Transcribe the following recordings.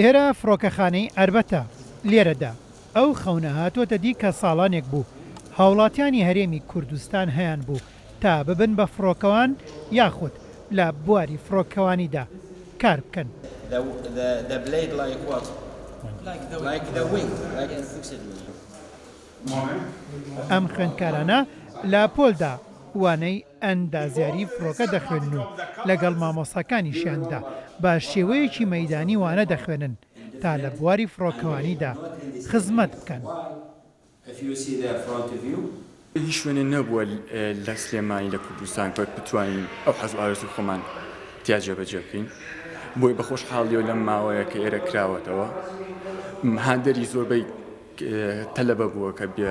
ئێرە فڕۆکەخانەی ئەربەتە لێرەدا ئەو خەونە هاتووەتە دی کە ساڵانێک بوو هاوڵاتیانی هەرێمی کوردستان هەیان بوو تا ببن بە فڕۆکەوان یاخود لە بواری فڕۆکەوانیدا کار بکەن. ئەم خوێندکارانە لە پۆلدا وانەی ئەندازیاری فڕۆکە دەخوێنن و لەگەڵ مامۆستاکانیشیاندا بە شێوەیەکی مەیدانی وانە دەخوێنن تا لە بواری فڕۆکەوانیدا خزمەت بکەن. هیچ شوێنێ نەبووە لە سلێمانی لە کوردستان کە بتوانین ئەو حەز و ئارزوی خۆمان تیا جێبەجێ بکەین. بۆی بەخۆشحاڵیەوە لەم ماوەیە کە ئێرە کراوەتەوە هاندەری زۆربەی تەلەبە بووە کە بێ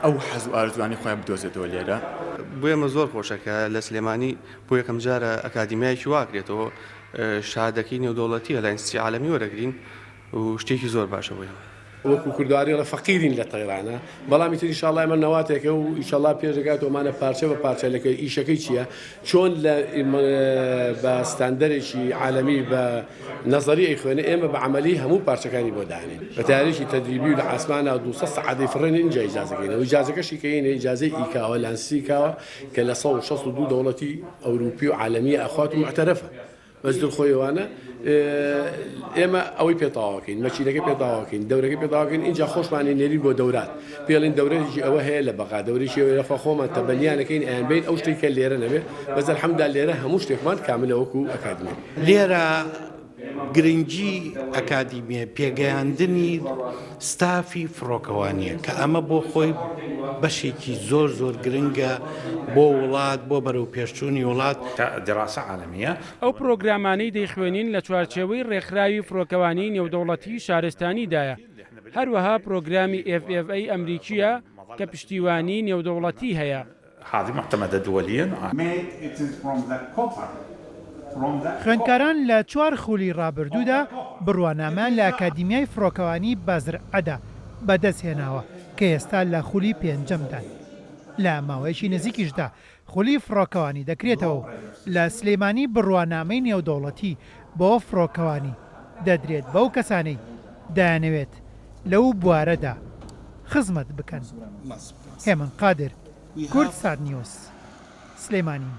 ئەو حەز و ئارزوانی خۆیان بدۆزێتەوە لێرە. بۆ ئێمە زۆر خۆشەکە لە سلێمانی بۆ یەکەم جارە ئەکادیمیایەکی واکرێتەوە شادەکەی نێودەوڵەتیە لە ئینستیتوتی عالەمی وەرەگرین و شتێکی زۆر باشە بۆ ئێمە. وەکو کوردواریڵە فەقیرین لە تەیرانە بەڵامی تر ئینشاڵڵا ئێمە نەواتێکە و ئینشاڵڵا پێشەکاتەوەمانە پارچە بە پارچەلەکە ئیشەکەی چییە چۆن لە بە ستاندەرێکی عالەمی بە نەزەری ئەی خوێنە ئێمە بە عەمەلی هەموو پارچەکانی بۆ داهێنین بە تاریخی تەدریبی و لە ئاسمانە 200 سەعادەی فڕێن اینجا ئیجازەکەینەوە ئیجازەکەشی کەینە ئیجازەی ئیکاوە لانسیکاوە کە لە 162 دەوڵەتی ئەوروپی و عالەمی ئەخوات و معتەرەفە بەس دڵخۆیەوانە ئێمە ئەوەی پێتاواکەین مەچینەکە پێتاواکەین دەورەکە پێتاواکەین اینجا خۆشمانی نێری بۆ دەورات پێڵین دەورێکی ئەوە هەیە لە بەقا دەورێکی ئەوە خۆمان تەبەنیانەکەین ئەیان بین ئەو شتێکە لێرە نەبێ بەس ئەلحەمدولیلا لێرە هەموو شتێکمان کاملە وەکو ئەکادمی. لێرە گرنگی ئەکادیمیە پێگەیاندنی ستافی فڕۆکەوانیە کە ئەمە بۆ خۆی بەشێکی زۆر زۆر گرنگە بۆ وڵات بۆ بەرەو پێشچوونی وڵات. دراسە عالەمیە ئەو پرۆگرامانەی دەیخوێنین لە چوارچێوەی ڕێکخراوی فڕۆکەوانی نێودەوڵەتی شارستانیدایە. هەروەها پرۆگرامی FFA ئەمریکیە کە پشتیوانی نێودەوڵەتی هەیە. هذه معتمدة دوليا. خوێندکاران لە 4 خولی ڕابردوودا بڕوانامە لە ئەکادیمیای فڕۆکەوانی بازرعەدا بەدەستهێناوە کە ئێستا لە خولی پێنجەمدان. لە ماوەیەکی نزیکیشدا خولی فڕۆکەوانی دەکرێتەوە لە سلێمانی بڕوانامەی نێودەوڵەتی بۆ فڕۆکەوانی دەدرێت بەو کەسانەی دایانەوێت لەو بوارەدا خزمەت بکەن. هێمن قادر، کورد سات نیوز، سلێمانی.